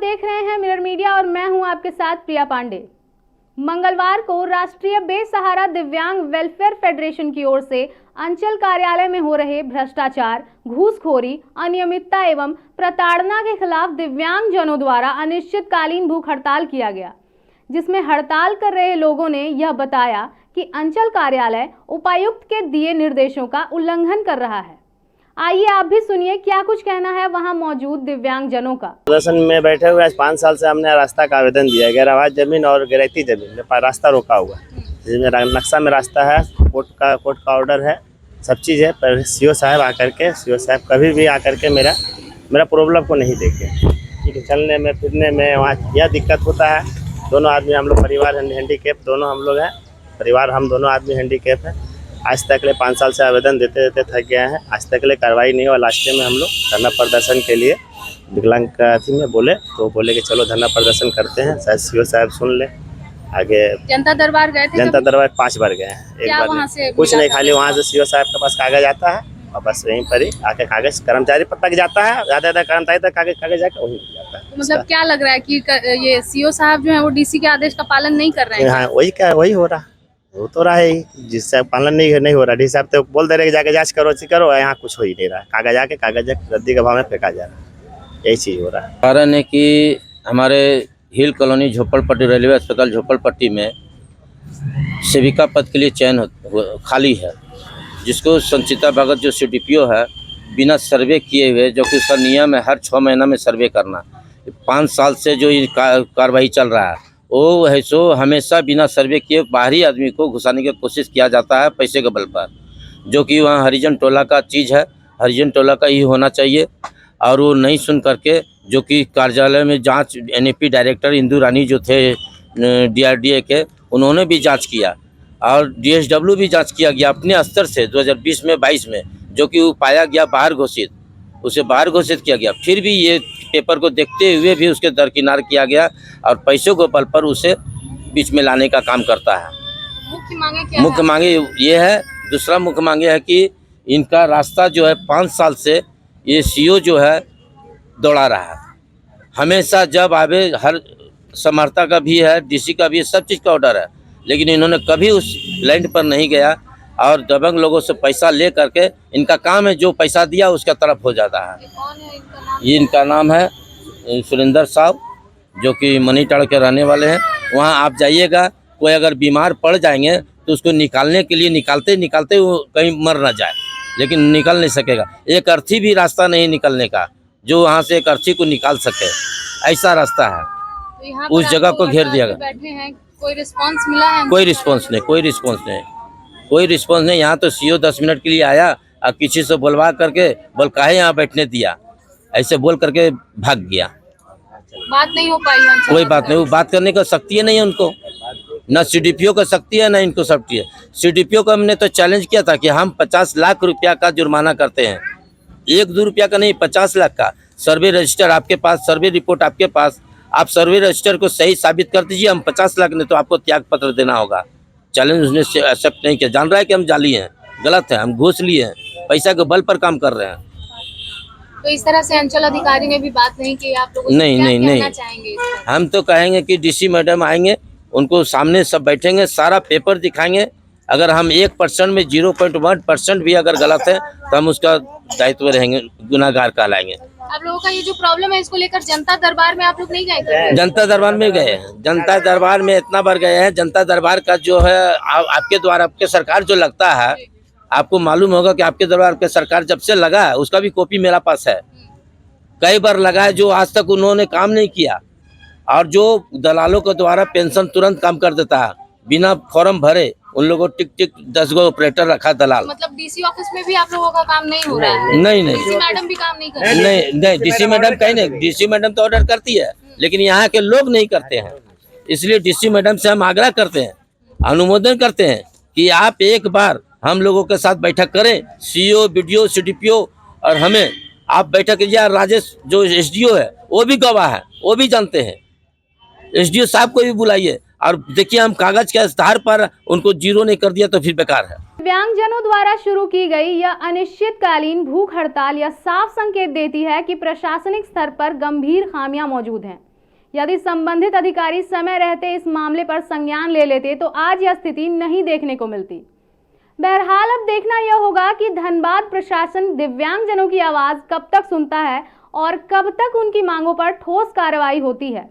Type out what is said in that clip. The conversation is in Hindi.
देख रहे हैं मिरर मीडिया और मैं हूं आपके साथ प्रिया पांडे। मंगलवार को राष्ट्रीय बेसहारा दिव्यांग वेलफेयर फेडरेशन की ओर से अंचल कार्यालय में हो रहे भ्रष्टाचार, घूसखोरी, अनियमितता एवं प्रताड़ना के खिलाफ दिव्यांग जनों द्वारा अनिश्चितकालीन भूख हड़ताल किया गया, जिसमें हड़ताल कर रहे लोगों ने यह बताया कि अंचल कार्यालय उपायुक्त के दिए निर्देशों का उल्लंघन कर रहा है। आइए आप भी सुनिए क्या कुछ कहना है वहां मौजूद दिव्यांग जनों का। प्रदर्शन में बैठे हुए 5 साल से हमने रास्ता का आवेदन दिया है। गैरआवाज जमीन और गैरैती जमीन में रास्ता रोका हुआ है, जिसमें नक्शा में रास्ता है, कोर्ट का ऑर्डर है, सब चीज़ है। पर सीओ साहब कभी भी आकर के मेरा प्रॉब्लम को नहीं देखे। ठीक है, चलने में फिरने में वहाँ यह दिक्कत होता है। दोनों आदमी हम लोग परिवार हैंडीकैप दोनों हम लोग हैं, परिवार हम दोनों आदमी हैंडीकैप हैं। आज तक ले 5 साल से आवेदन देते देते थक गए हैं, आज तक ले कार्रवाई नहीं हुआ। लास्ट में हम लोग धरना प्रदर्शन के लिए विकलांग अथी में बोले कि चलो धरना प्रदर्शन करते हैं, शायद सीओ साहब सुन ले। आगे जनता दरबार गए थे? जनता दरबार 5 बार गए हैं। एक बार वहाँ से कुछ नहीं, खाली वहाँ से सीओ साहब के पास कागज आता है और बस वहीं पर ही आके कागज कर्मचारी पर तक जाता है, ज़्यादा कर्मचारी तक कागज जाकर वहीं जाता है। तो मतलब क्या लग रहा है कि ये सीओ साहब जो है वो डीसी के आदेश का पालन नहीं कर रहे हैं? हाँ, वही हो रहा, वो तो रहा है, जिससे पालन नहीं हो रहा। डी साहब तो बोल दे रहे जाके जांच करो, यहाँ कुछ हो ही नहीं रहा। कागज रद्दी के भाव में फेंका जा रहा है, यही चीज़ हो रहा है। कारण है कि हमारे हिल कॉलोनी झोपड़पट्टी रेलवे अस्पताल झोपड़पट्टी में सेविका पद के लिए चयन खाली है, जिसको संचिता भगत जो CDPO है बिना सर्वे किए हुए, जो कि उसका नियम है हर 6 महीना में सर्वे करना। 5 साल से जो ये कार्रवाई चल रहा है वो है सो हमेशा बिना सर्वे किए बाहरी आदमी को घुसाने की कोशिश किया जाता है पैसे के बल पर, जो कि वहाँ हरिजन टोला का चीज़ है, हरिजन टोला का ही होना चाहिए। और वो नहीं सुन करके जो कि कार्यालय में जांच NAP डायरेक्टर इंदू रानी जो थे DRDA के, उन्होंने भी जांच किया और DSW भी जांच किया गया अपने स्तर से 2020 में 22 में, जो कि वो पाया गया बाहर घोषित, उसे बाहर घोषित किया गया। फिर भी ये पेपर को देखते हुए भी उसके दरकिनार किया गया और पैसों के बल पर उसे बीच में लाने का काम करता है। मुख्य मांगे ये है, दूसरा मुख्य मांगे है कि इनका रास्ता जो है 5 साल से ये CO जो है दौड़ा रहा है। हमेशा जब आवे हर समर्था का भी है, DC का भी है, सब चीज़ का ऑर्डर है, लेकिन इन्होंने कभी उस लैंड पर नहीं गया और दबंग लोगों से पैसा ले करके इनका काम है, जो पैसा दिया उसका तरफ हो जाता है। ये इनका नाम है सुरेंद्र साहब, जो कि मनीटाड़ के रहने वाले हैं। वहाँ आप जाइएगा, कोई अगर बीमार पड़ जाएंगे तो उसको निकालने के लिए निकालते वो कहीं मर ना जाए, लेकिन निकल नहीं सकेगा। एक अर्थी भी रास्ता नहीं निकलने का, जो वहाँ से एक अर्थी को निकाल सके, ऐसा रास्ता है। तो उस जगह को घेर दिया गया। कोई रिस्पांस मिला है? कोई रिस्पांस नहीं। यहाँ तो CO 10 मिनट के लिए आया और किसी से बुलवा करके काहे यहाँ बैठने दिया, ऐसे बोल करके भाग गया। बात नहीं हो पाई? कोई बात नहीं, वो बात करने का शक्ति नहीं है उनको, न CDPO का शक्ति है, न इनको शक्ति है। CDPO को हमने तो चैलेंज किया था कि हम 50 लाख रुपया का जुर्माना करते हैं, 1-2 रुपया का नहीं, 50 लाख का। सर्वे रजिस्टर आपके पास, सर्वे रिपोर्ट आपके पास, आप सर्वे रजिस्टर को सही साबित कर दीजिए, हम 50 लाख नहीं तो आपको त्याग पत्र देना होगा। चैलेंज उसने एक्सेप्ट नहीं किया, जान रहा है कि हम जाली हैं, गलत है, हम घूस लिए हैं, पैसा के बल पर काम कर रहे हैं। तो इस तरह से अंचल अधिकारी ने भी बात नहीं की आप लोगों से? नहीं चाहेंगे हम तो कहेंगे कि DC मैडम आएंगे, उनको सामने सब बैठेंगे, सारा पेपर दिखाएंगे। अगर हम 1% में 0.1% भी अगर गलत है तो हम उसका दायित्व रहेंगे, गुनाहगार कहलाएंगे। आप लोगों का ये जो प्रॉब्लम है इसको लेकर जनता दरबार में आप लोग नहीं गए? जनता दरबार में गए हैं, जनता दरबार में इतना बार गए हैं। जनता दरबार का जो है आपके द्वारा आपके सरकार जो लगता है, आपको मालूम होगा कि आपके दरबार के सरकार जब से लगा है उसका भी कॉपी मेरा पास है। कई बार लगा है, जो आज तक उन्होंने काम नहीं किया, और जो दलालों के द्वारा पेंशन तुरंत काम कर देता है बिना फॉर्म भरे। उन लोगों को टिक 10 गो ऑपरेटर रखा दलाल। मतलब DC ऑफिस में भी आप लोगों का काम नहीं हो रहा है? नहीं DC मैडम भी काम नहीं कर रही? नहीं, DC मैडम कहीं नहीं, DC मैडम तो ऑर्डर करती है, लेकिन यहाँ के लोग नहीं करते हैं। इसलिए DC मैडम से हम आग्रह करते हैं, अनुमोदन करते हैं कि आप एक बार हम लोगों के साथ बैठक करें, CO, BDO, CDPO और हमें आप बैठक कीजिए। राजेश जो SDO है वो भी गवाह है, वो भी जानते हैं। SDO साहब को भी बुलाइए और देखिए, हम कागज के आधार पर उनको 0 नहीं कर दिया तो फिर बेकार है। दिव्यांगजनों द्वारा शुरू की गई यह अनिश्चितकालीन भूख हड़ताल यह साफ संकेत देती है कि प्रशासनिक स्तर पर गंभीर खामियां मौजूद हैं। यदि संबंधित अधिकारी समय रहते इस मामले पर संज्ञान ले लेते तो आज यह स्थिति नहीं देखने को मिलती। बहरहाल अब देखना यह होगा कि धनबाद प्रशासन दिव्यांगजनों की आवाज कब तक सुनता है और कब तक उनकी मांगों पर ठोस कार्रवाई होती है।